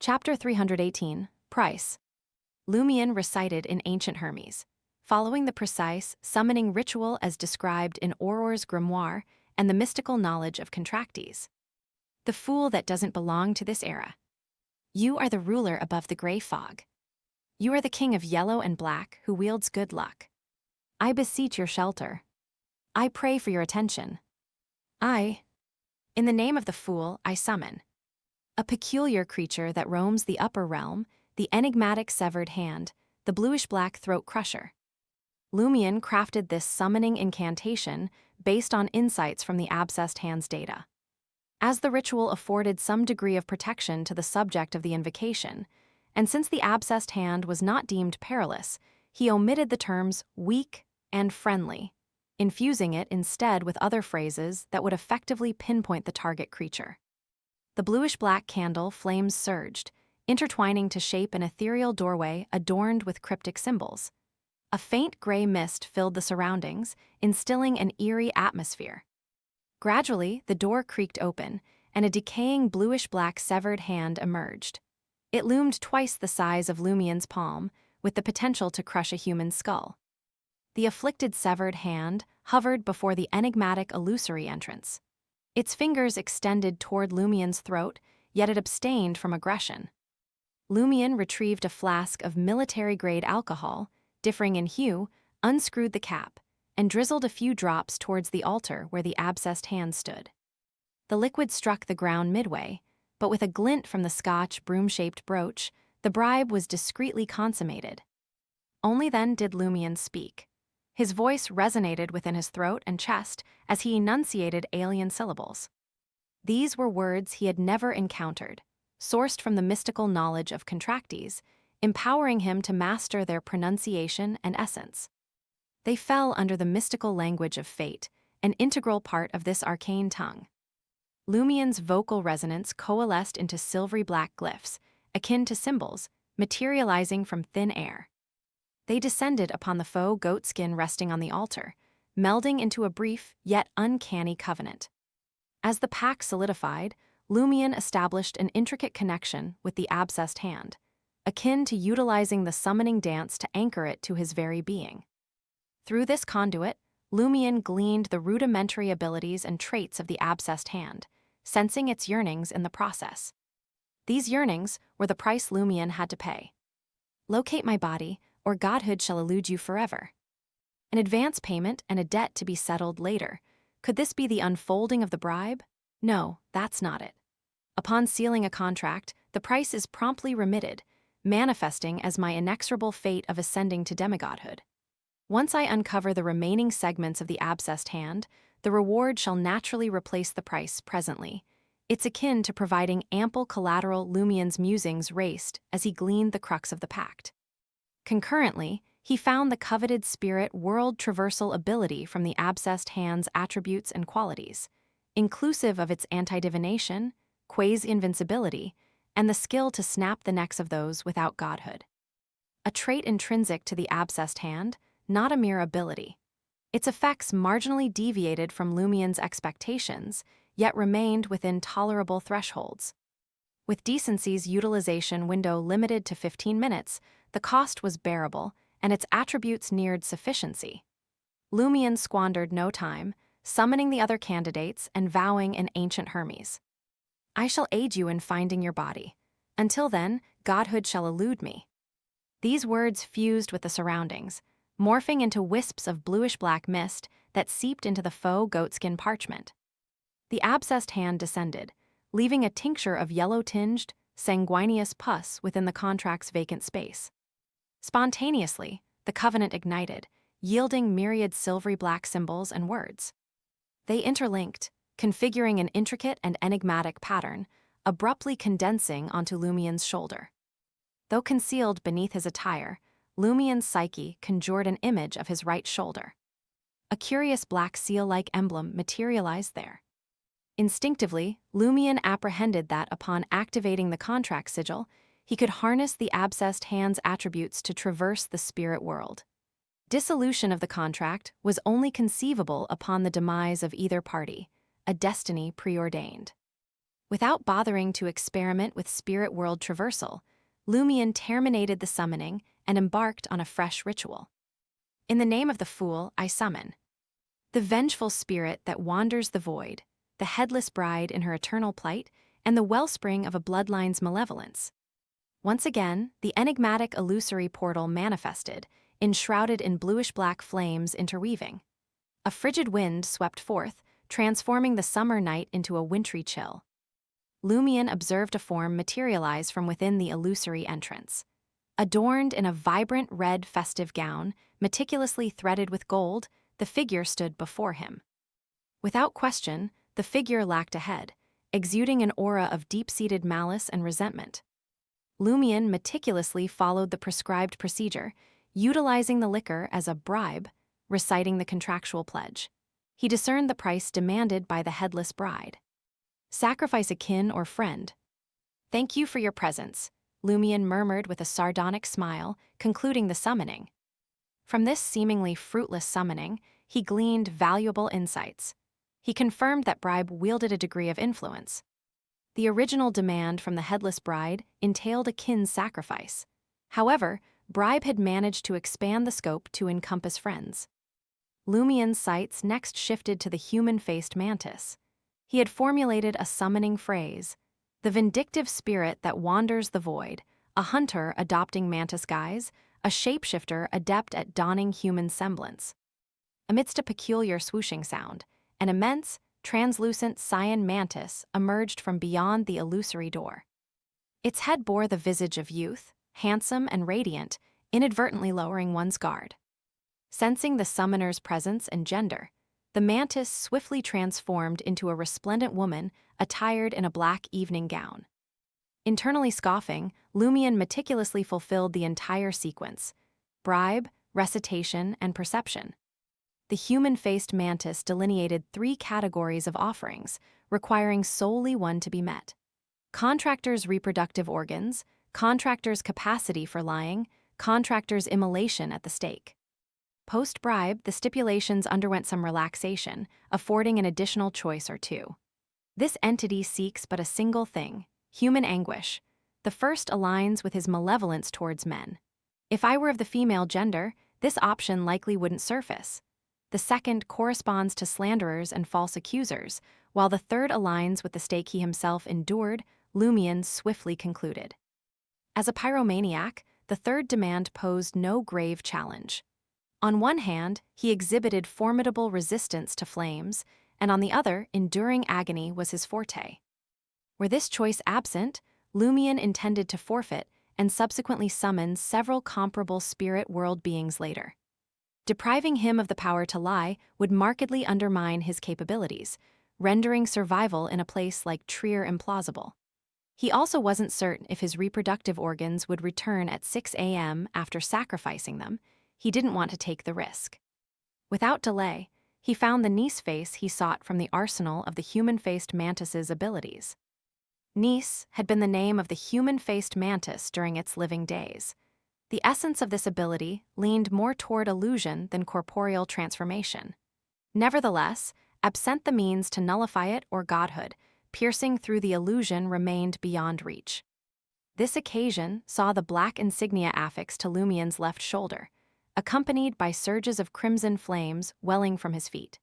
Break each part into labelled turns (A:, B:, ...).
A: Chapter 318, Price. Lumion recited in Ancient Hermes, following the precise, summoning ritual as described in Auror's grimoire and the mystical knowledge of Contractes. The fool that doesn't belong to this era. You are the ruler above the gray fog. You are the king of yellow and black who wields good luck. I beseech your shelter. I pray for your attention. In the name of the fool, I summon a peculiar creature that roams the upper realm, the enigmatic severed hand, the bluish-black throat crusher. Lumion crafted this summoning incantation based on insights from the abscessed hand's data. As the ritual afforded some degree of protection to the subject of the invocation, and since the abscessed hand was not deemed perilous, he omitted the terms weak and friendly, infusing it instead with other phrases that would effectively pinpoint the target creature. The bluish-black candle flames surged, intertwining to shape an ethereal doorway adorned with cryptic symbols. A faint gray mist filled the surroundings, instilling an eerie atmosphere. Gradually, the door creaked open, and a decaying bluish-black severed hand emerged. It loomed twice the size of Lumion's palm, with the potential to crush a human skull. The afflicted severed hand hovered before the enigmatic illusory entrance. Its fingers extended toward Lumion's throat, yet it abstained from aggression. Lumion retrieved a flask of military-grade alcohol, differing in hue, unscrewed the cap, and drizzled a few drops towards the altar where the abscessed hand stood. The liquid struck the ground midway, but with a glint from the Scotch broom-shaped brooch, the bribe was discreetly consummated. Only then did Lumion speak. His voice resonated within his throat and chest as he enunciated alien syllables. These were words he had never encountered, sourced from the mystical knowledge of Contractes, empowering him to master their pronunciation and essence. They fell under the mystical language of fate, an integral part of this arcane tongue. Lumion's vocal resonance coalesced into silvery black glyphs, akin to symbols, materializing from thin air. They descended upon the faux goatskin resting on the altar, melding into a brief yet uncanny covenant. As the pact solidified, Lumion established an intricate connection with the abscessed hand, akin to utilizing the summoning dance to anchor it to his very being. Through this conduit, Lumion gleaned the rudimentary abilities and traits of the abscessed hand, sensing its yearnings in the process. These yearnings were the price Lumion had to pay. Locate my body, or godhood shall elude you forever. An advance payment and a debt to be settled later. Could this be the unfolding of the bribe? No, that's not it. Upon sealing a contract, the price is promptly remitted, manifesting as my inexorable fate of ascending to demigodhood. Once I uncover the remaining segments of the abscessed hand, the reward shall naturally replace the price presently. It's akin to providing ample collateral. Lumion's musings raced as he gleaned the crux of the pact. Concurrently, he found the coveted spirit world traversal ability from the abscessed hand's attributes and qualities, inclusive of its anti-divination, quasi-invincibility, and the skill to snap the necks of those without godhood. A trait intrinsic to the abscessed hand, not a mere ability. Its effects marginally deviated from Lumion's expectations, yet remained within tolerable thresholds. With decency's utilization window limited to 15 minutes, the cost was bearable, and its attributes neared sufficiency. Lumion squandered no time, summoning the other candidates and vowing in Ancient Hermes. I shall aid you in finding your body. Until then, godhood shall elude me. These words fused with the surroundings, morphing into wisps of bluish-black mist that seeped into the faux goatskin parchment. The abscessed hand descended, leaving a tincture of yellow-tinged, sanguineous pus within the contract's vacant space. Spontaneously, the covenant ignited, yielding myriad silvery black symbols and words. They interlinked, configuring an intricate and enigmatic pattern, abruptly condensing onto Lumion's shoulder. Though concealed beneath his attire, Lumion's psyche conjured an image of his right shoulder. A curious black seal-like emblem materialized there. Instinctively, Lumion apprehended that upon activating the contract sigil, he could harness the abscessed hand's attributes to traverse the spirit world. Dissolution of the contract was only conceivable upon the demise of either party, a destiny preordained. Without bothering to experiment with spirit world traversal, Lumion terminated the summoning and embarked on a fresh ritual. In the name of the Fool, I summon the vengeful spirit that wanders the void, the headless bride in her eternal plight, and the wellspring of a bloodline's malevolence. Once again, the enigmatic illusory portal manifested, enshrouded in bluish-black flames interweaving. A frigid wind swept forth, transforming the summer night into a wintry chill. Lumion observed a form materialize from within the illusory entrance. Adorned in a vibrant red festive gown, meticulously threaded with gold, the figure stood before him. Without question, the figure lacked a head, exuding an aura of deep-seated malice and resentment. Lumion meticulously followed the prescribed procedure, utilizing the liquor as a bribe, reciting the contractual pledge. He discerned the price demanded by the headless bride. Sacrifice a kin or friend. Thank you for your presence, Lumion murmured with a sardonic smile, concluding the summoning. From this seemingly fruitless summoning, he gleaned valuable insights. He confirmed that bribe wielded a degree of influence. The original demand from the headless bride entailed a kin's sacrifice. However, bribe had managed to expand the scope to encompass friends. Lumion's sights next shifted to the human-faced mantis. He had formulated a summoning phrase, the vindictive spirit that wanders the void, a hunter adopting mantis guise, a shapeshifter adept at donning human semblance. Amidst a peculiar swooshing sound, an immense, translucent cyan mantis emerged from beyond the illusory door. Its head bore the visage of youth, handsome and radiant, inadvertently lowering one's guard. Sensing the summoner's presence and gender, the mantis swiftly transformed into a resplendent woman attired in a black evening gown. Internally scoffing, Lumion meticulously fulfilled the entire sequence: bribe, recitation, and perception. The human-faced mantis delineated 3 categories of offerings, requiring solely one to be met: contractor's reproductive organs, contractor's capacity for lying, contractor's immolation at the stake. Post-bribe, the stipulations underwent some relaxation, affording an additional choice or two. This entity seeks but a single thing: human anguish. The first aligns with his malevolence towards men. If I were of the female gender, this option likely wouldn't surface. The second corresponds to slanderers and false accusers, while the third aligns with the stake he himself endured, Lumion swiftly concluded. As a pyromaniac, the third demand posed no grave challenge. On one hand, he exhibited formidable resistance to flames, and on the other, enduring agony was his forte. Were this choice absent, Lumion intended to forfeit and subsequently summon several comparable spirit world beings later. Depriving him of the power to lie would markedly undermine his capabilities, rendering survival in a place like Trier implausible. He also wasn't certain if his reproductive organs would return at 6 a.m. after sacrificing them. He didn't want to take the risk. Without delay, he found the Nis face he sought from the arsenal of the human-faced mantis's abilities. Nis had been the name of the human-faced mantis during its living days. The essence of this ability leaned more toward illusion than corporeal transformation. Nevertheless, absent the means to nullify it or godhood, piercing through the illusion remained beyond reach. This occasion saw the black insignia affixed to Lumion's left shoulder, accompanied by surges of crimson flames welling from his feet.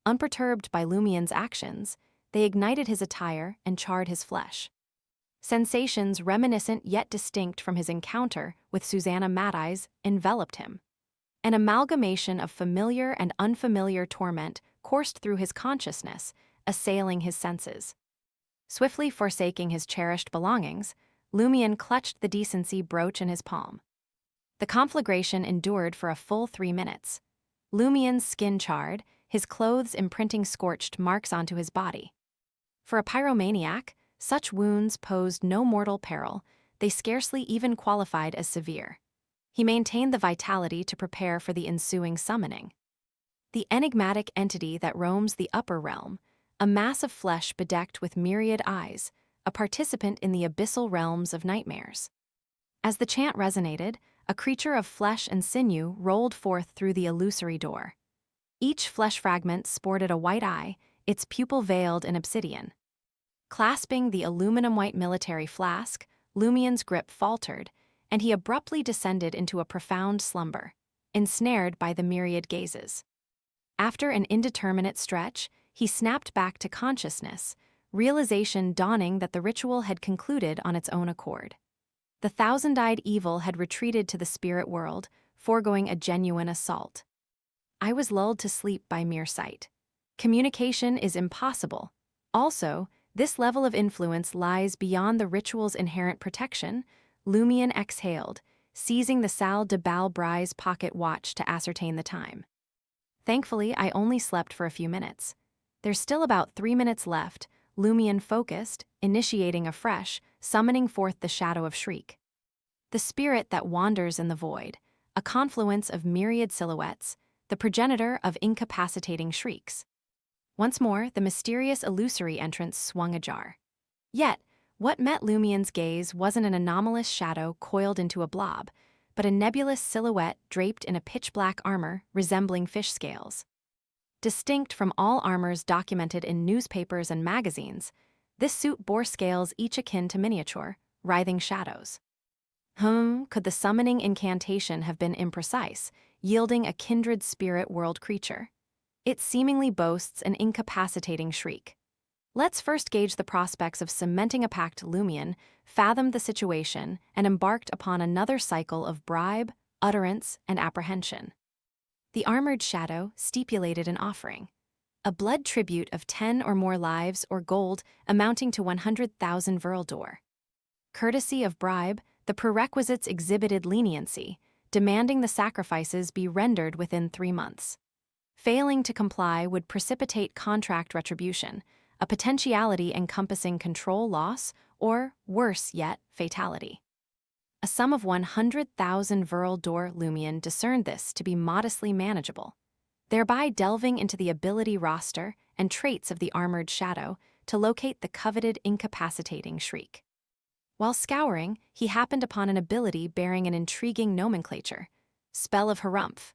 A: Unperturbed by Lumion's actions, they ignited his attire and charred his flesh. Sensations reminiscent yet distinct from his encounter with Susanna Madeyes enveloped him. An amalgamation of familiar and unfamiliar torment coursed through his consciousness, assailing his senses. Swiftly forsaking his cherished belongings, Lumion clutched the decency brooch in his palm. The conflagration endured for a full 3 minutes. Lumion's skin charred, his clothes imprinting scorched marks onto his body. For a pyromaniac, such wounds posed no mortal peril, they scarcely even qualified as severe. He maintained the vitality to prepare for the ensuing summoning. The enigmatic entity that roams the upper realm, a mass of flesh bedecked with myriad eyes, a participant in the abyssal realms of nightmares. As the chant resonated, a creature of flesh and sinew rolled forth through the illusory door. Each flesh fragment sported a white eye, its pupil veiled in obsidian. Clasping the aluminum-white military flask, Lumien's grip faltered, and he abruptly descended into a profound slumber, ensnared by the myriad gazes. After an indeterminate stretch, he snapped back to consciousness, realization dawning that the ritual had concluded on its own accord. The thousand-eyed evil had retreated to the spirit world, foregoing a genuine assault. I was lulled to sleep by mere sight. Communication is impossible. Also, this level of influence lies beyond the ritual's inherent protection. Lumien exhaled, seizing the Salle de Balbrais pocket watch to ascertain the time. Thankfully, I only slept for a few minutes. There's still about 3 minutes left. Lumien focused, initiating afresh, summoning forth the shadow of Shriek. The spirit that wanders in the void, a confluence of myriad silhouettes, the progenitor of incapacitating shrieks. Once more, the mysterious illusory entrance swung ajar. Yet, what met Lumien's gaze wasn't an anomalous shadow coiled into a blob, but a nebulous silhouette draped in a pitch-black armor resembling fish scales. Distinct from all armors documented in newspapers and magazines, this suit bore scales each akin to miniature, writhing shadows. Could the summoning incantation have been imprecise, yielding a kindred spirit world creature? It seemingly boasts an incapacitating shriek. Let's first gauge the prospects of cementing a pact. Lumien fathomed the situation and embarked upon another cycle of bribe, utterance, and apprehension. The armored shadow stipulated an offering, a blood tribute of 10 or more lives or gold amounting to 100,000 Verldor. Courtesy of bribe, the prerequisites exhibited leniency, demanding the sacrifices be rendered within 3 months. Failing to comply would precipitate contract retribution, a potentiality encompassing control loss or, worse yet, fatality. A sum of 100,000 Verldor. Lumien discerned this to be modestly manageable, thereby delving into the ability roster and traits of the armored shadow to locate the coveted incapacitating shriek. While scouring, he happened upon an ability bearing an intriguing nomenclature, Spell of Harumph.